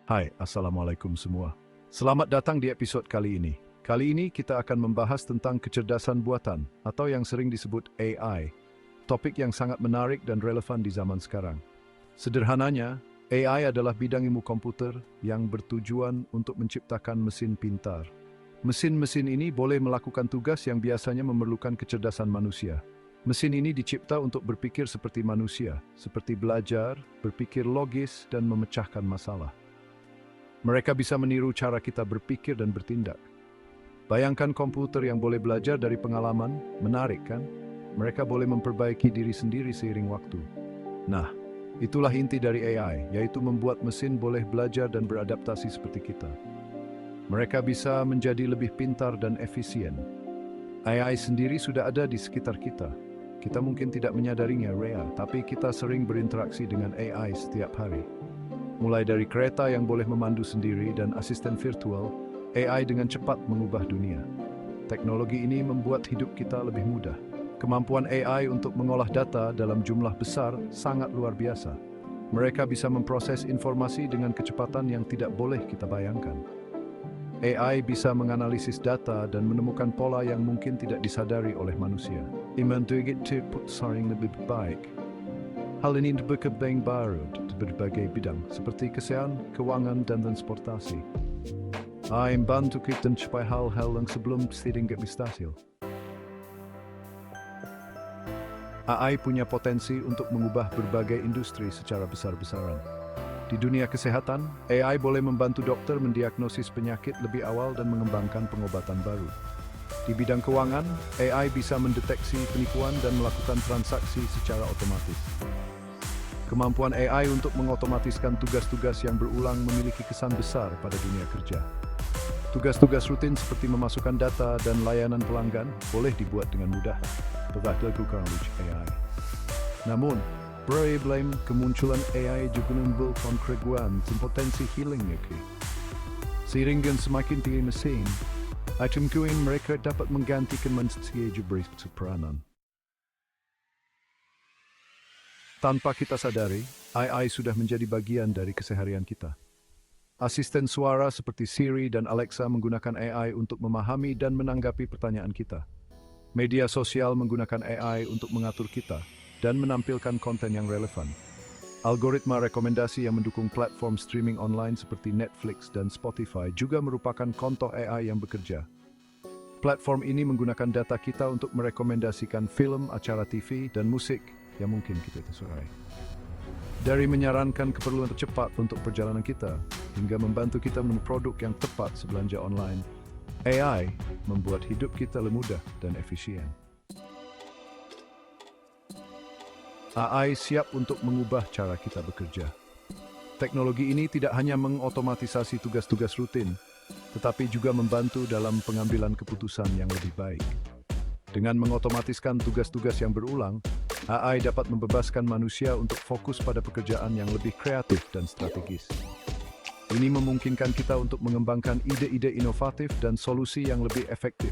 Hai, Assalamualaikum semua. Selamat datang di episode kali ini. Kali ini kita akan membahas tentang kecerdasan buatan atau yang sering disebut AI. Topik yang sangat menarik dan relevan di zaman sekarang. Sederhananya, AI adalah bidang ilmu komputer yang bertujuan untuk menciptakan mesin pintar. Mesin-mesin ini boleh melakukan tugas yang biasanya memerlukan kecerdasan manusia. Mesin ini dicipta untuk berpikir seperti manusia, seperti belajar, berpikir logis, dan memecahkan masalah. Mereka bisa meniru cara kita berpikir dan bertindak. Bayangkan komputer yang boleh belajar dari pengalaman, menarik kan? Mereka boleh memperbaiki diri sendiri seiring waktu. Nah, itulah inti dari AI, yaitu membuat mesin boleh belajar dan beradaptasi seperti kita. Mereka bisa menjadi lebih pintar dan efisien. AI sendiri sudah ada di sekitar kita. Kita mungkin tidak menyadarinya, tapi kita sering berinteraksi dengan AI setiap hari. Mulai dari kereta yang boleh memandu sendiri dan asisten virtual, AI dengan cepat mengubah dunia. Teknologi ini membuat hidup kita lebih mudah. Kemampuan AI untuk mengolah data dalam jumlah besar sangat luar biasa. Mereka bisa memproses informasi dengan kecepatan yang tidak boleh kita bayangkan. AI bisa menganalisis data dan menemukan pola yang mungkin tidak disadari oleh manusia. Saring lebih baik. Hal ini berkembang baru di berbagai bidang, seperti kesehatan, keuangan, dan transportasi. AI membantu kita mencapai hal-hal yang sebelum tidak mustahil. AI punya potensi untuk mengubah berbagai industri secara besar-besaran. Di dunia kesehatan, AI boleh membantu dokter mendiagnosis penyakit lebih awal dan mengembangkan pengobatan baru. Di bidang keuangan, AI bisa mendeteksi penipuan dan melakukan transaksi secara otomatis. Kemampuan AI untuk mengotomatiskan tugas-tugas yang berulang memiliki kesan besar pada dunia kerja. Tugas-tugas rutin seperti memasukkan data dan layanan pelanggan boleh dibuat dengan mudah dilakukan oleh AI. Namun, problem kemunculan AI juga menimbulkan keraguan dan potensi hilangnya. Seiring dengan semakin tinggi mesin, item kuin mereka dapat menggantikan manusia juga peranan. Tanpa kita sadari, AI sudah menjadi bagian dari keseharian kita. Asisten suara seperti Siri dan Alexa menggunakan AI untuk memahami dan menanggapi pertanyaan kita. Media sosial menggunakan AI untuk mengatur kita dan menampilkan konten yang relevan. Algoritma rekomendasi yang mendukung platform streaming online seperti Netflix dan Spotify juga merupakan contoh AI yang bekerja. Platform ini menggunakan data kita untuk merekomendasikan film, acara TV, dan musik yang mungkin kita sukai. Dari menyarankan keperluan tercepat untuk perjalanan kita, hingga membantu kita menemukan produk yang tepat sebelanja online, AI membuat hidup kita lebih mudah dan efisien. AI siap untuk mengubah cara kita bekerja. Teknologi ini tidak hanya mengotomatisasi tugas-tugas rutin, tetapi juga membantu dalam pengambilan keputusan yang lebih baik. Dengan mengotomatiskan tugas-tugas yang berulang, AI dapat membebaskan manusia untuk fokus pada pekerjaan yang lebih kreatif dan strategis. Ini memungkinkan kita untuk mengembangkan ide-ide inovatif dan solusi yang lebih efektif.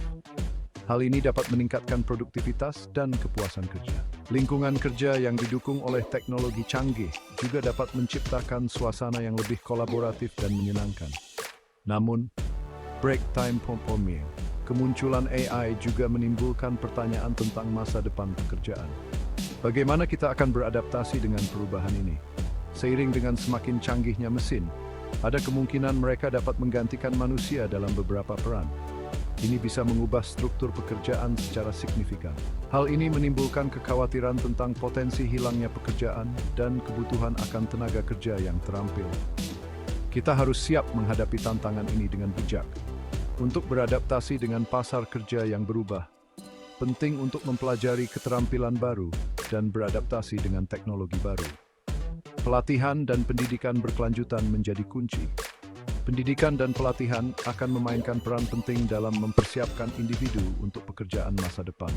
Hal ini dapat meningkatkan produktivitas dan kepuasan kerja. Lingkungan kerja yang didukung oleh teknologi canggih juga dapat menciptakan suasana yang lebih kolaboratif dan menyenangkan. Namun, break time pompomier. Kemunculan AI juga menimbulkan pertanyaan tentang masa depan pekerjaan. Bagaimana kita akan beradaptasi dengan perubahan ini? Seiring dengan semakin canggihnya mesin, ada kemungkinan mereka dapat menggantikan manusia dalam beberapa peran. Ini bisa mengubah struktur pekerjaan secara signifikan. Hal ini menimbulkan kekhawatiran tentang potensi hilangnya pekerjaan dan kebutuhan akan tenaga kerja yang terampil. Kita harus siap menghadapi tantangan ini dengan bijak. Untuk beradaptasi dengan pasar kerja yang berubah, penting untuk mempelajari keterampilan baru dan beradaptasi dengan teknologi baru. Pelatihan dan pendidikan berkelanjutan menjadi kunci. Pendidikan dan pelatihan akan memainkan peran penting dalam mempersiapkan individu untuk pekerjaan masa depan.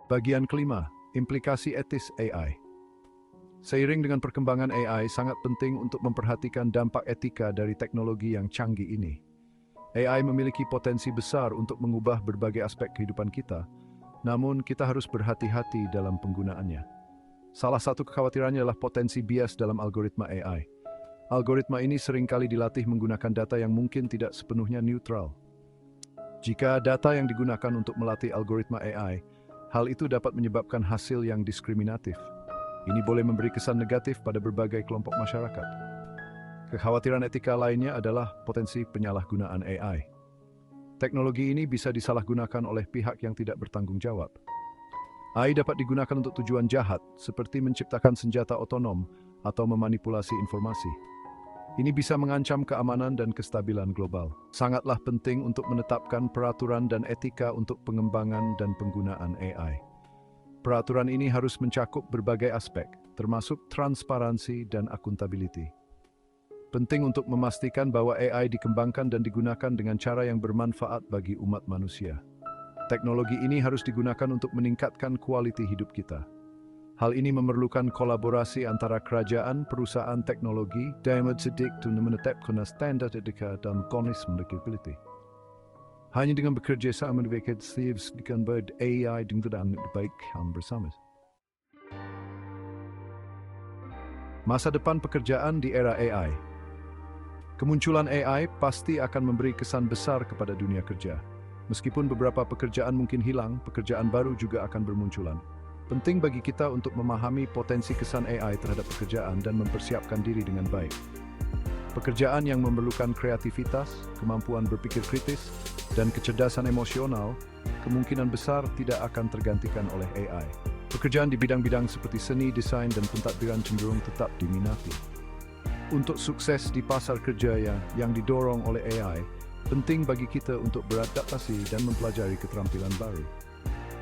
Bagian kelima, implikasi etis AI. Seiring dengan perkembangan AI, sangat penting untuk memperhatikan dampak etika dari teknologi yang canggih ini. AI memiliki potensi besar untuk mengubah berbagai aspek kehidupan kita, namun kita harus berhati-hati dalam penggunaannya. Salah satu kekhawatirannya adalah potensi bias dalam algoritma AI. Algoritma ini seringkali dilatih menggunakan data yang mungkin tidak sepenuhnya neutral. Jika data yang digunakan untuk melatih algoritma AI, hal itu dapat menyebabkan hasil yang diskriminatif. Ini boleh memberi kesan negatif pada berbagai kelompok masyarakat. Kekhawatiran etika lainnya adalah potensi penyalahgunaan AI. Teknologi ini bisa disalahgunakan oleh pihak yang tidak bertanggung jawab. AI dapat digunakan untuk tujuan jahat, seperti menciptakan senjata otonom atau memanipulasi informasi. Ini bisa mengancam keamanan dan kestabilan global. Sangatlah penting untuk menetapkan peraturan dan etika untuk pengembangan dan penggunaan AI. Peraturan ini harus mencakup berbagai aspek, termasuk transparansi dan akuntability. Penting untuk memastikan bahwa AI dikembangkan dan digunakan dengan cara yang bermanfaat bagi umat manusia. Teknologi ini harus digunakan untuk meningkatkan kualitas hidup kita. Hal ini memerlukan kolaborasi antara kerajaan, perusahaan teknologi, dan sedik untuk menetapkan standar etika dan konis accountability. Hanya dengan bekerja sama dengan AI dengan baik bersama. Masa depan pekerjaan di era AI. Kemunculan AI pasti akan memberi kesan besar kepada dunia kerja. Meskipun beberapa pekerjaan mungkin hilang, pekerjaan baru juga akan bermunculan. Penting bagi kita untuk memahami potensi kesan AI terhadap pekerjaan dan mempersiapkan diri dengan baik. Pekerjaan yang memerlukan kreativitas, kemampuan berpikir kritis, dan kecerdasan emosional kemungkinan besar tidak akan tergantikan oleh AI. Pekerjaan di bidang-bidang seperti seni, desain, dan pentadbiran cenderung tetap diminati. Untuk sukses di pasar kerja yang didorong oleh AI, penting bagi kita untuk beradaptasi dan mempelajari keterampilan baru.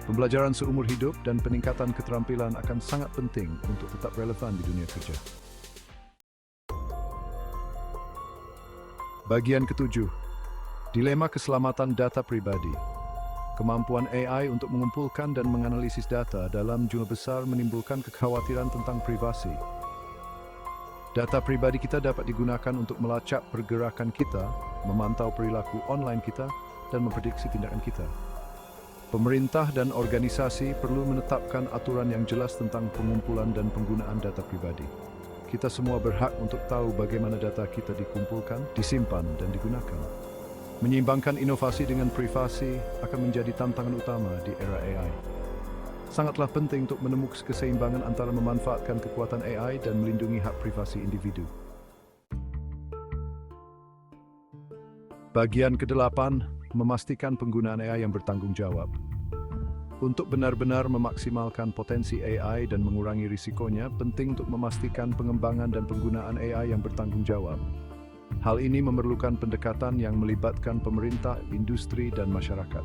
Pembelajaran seumur hidup dan peningkatan keterampilan akan sangat penting untuk tetap relevan di dunia kerja. Bagian ketujuh, dilema keselamatan data pribadi. Kemampuan AI untuk mengumpulkan dan menganalisis data dalam jumlah besar menimbulkan kekhawatiran tentang privasi. Data pribadi kita dapat digunakan untuk melacak pergerakan kita, memantau perilaku online kita, dan memprediksi tindakan kita. Pemerintah dan organisasi perlu menetapkan aturan yang jelas tentang pengumpulan dan penggunaan data pribadi. Kita semua berhak untuk tahu bagaimana data kita dikumpulkan, disimpan, dan digunakan. Menyeimbangkan inovasi dengan privasi akan menjadi tantangan utama di era AI. Sangatlah penting untuk menemukan keseimbangan antara memanfaatkan kekuatan AI dan melindungi hak privasi individu. Bagian ke-8, memastikan penggunaan AI yang bertanggung jawab. Untuk benar-benar memaksimalkan potensi AI dan mengurangi risikonya, penting untuk memastikan pengembangan dan penggunaan AI yang bertanggung jawab. Hal ini memerlukan pendekatan yang melibatkan pemerintah, industri, dan masyarakat.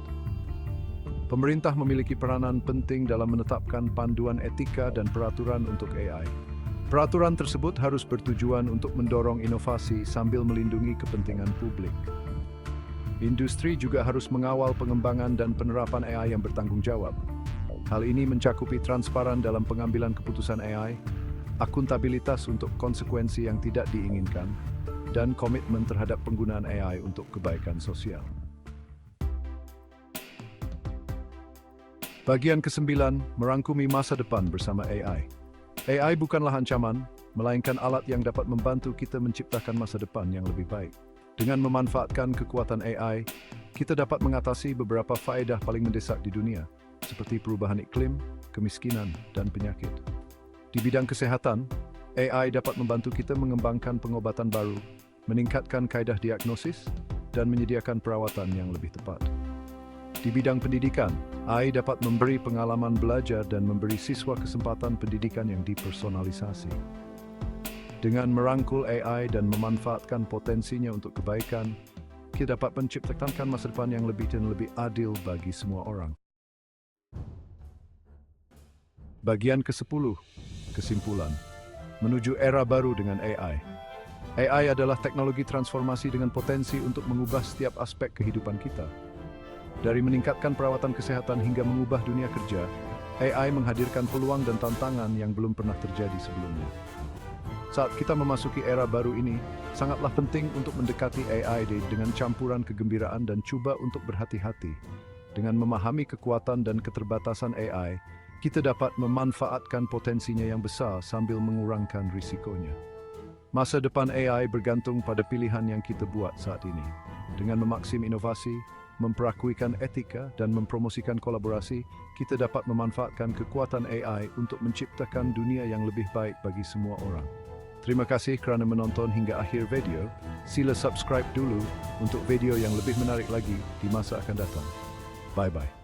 Pemerintah memiliki peranan penting dalam menetapkan panduan etika dan peraturan untuk AI. Peraturan tersebut harus bertujuan untuk mendorong inovasi sambil melindungi kepentingan publik. Industri juga harus mengawal pengembangan dan penerapan AI yang bertanggung jawab. Hal ini mencakupi transparan dalam pengambilan keputusan AI, akuntabilitas untuk konsekuensi yang tidak diinginkan, dan komitmen terhadap penggunaan AI untuk kebaikan sosial. Bagian ke-9, merangkumi masa depan bersama AI. AI bukanlah ancaman, melainkan alat yang dapat membantu kita menciptakan masa depan yang lebih baik. Dengan memanfaatkan kekuatan AI, kita dapat mengatasi beberapa faedah paling mendesak di dunia, seperti perubahan iklim, kemiskinan, dan penyakit. Di bidang kesehatan, AI dapat membantu kita mengembangkan pengobatan baru, meningkatkan kaedah diagnosis, dan menyediakan perawatan yang lebih tepat. Di bidang pendidikan, AI dapat memberi pengalaman belajar dan memberi siswa kesempatan pendidikan yang dipersonalisasi. Dengan merangkul AI dan memanfaatkan potensinya untuk kebaikan, kita dapat menciptakan masa depan yang lebih dan lebih adil bagi semua orang. Bagian ke-10, kesimpulan. Menuju era baru dengan AI. AI adalah teknologi transformasi dengan potensi untuk mengubah setiap aspek kehidupan kita. Dari meningkatkan perawatan kesehatan hingga mengubah dunia kerja, AI menghadirkan peluang dan tantangan yang belum pernah terjadi sebelumnya. Saat kita memasuki era baru ini, sangatlah penting untuk mendekati AI dengan campuran kegembiraan dan cuba untuk berhati-hati. Dengan memahami kekuatan dan keterbatasan AI, kita dapat memanfaatkan potensinya yang besar sambil mengurangkan risikonya. Masa depan AI bergantung pada pilihan yang kita buat saat ini. Dengan memaksim inovasi, memperakuikan etika, dan mempromosikan kolaborasi, kita dapat memanfaatkan kekuatan AI untuk menciptakan dunia yang lebih baik bagi semua orang. Terima kasih kerana menonton hingga akhir video. Sila subscribe dulu untuk video yang lebih menarik lagi di masa akan datang. Bye-bye.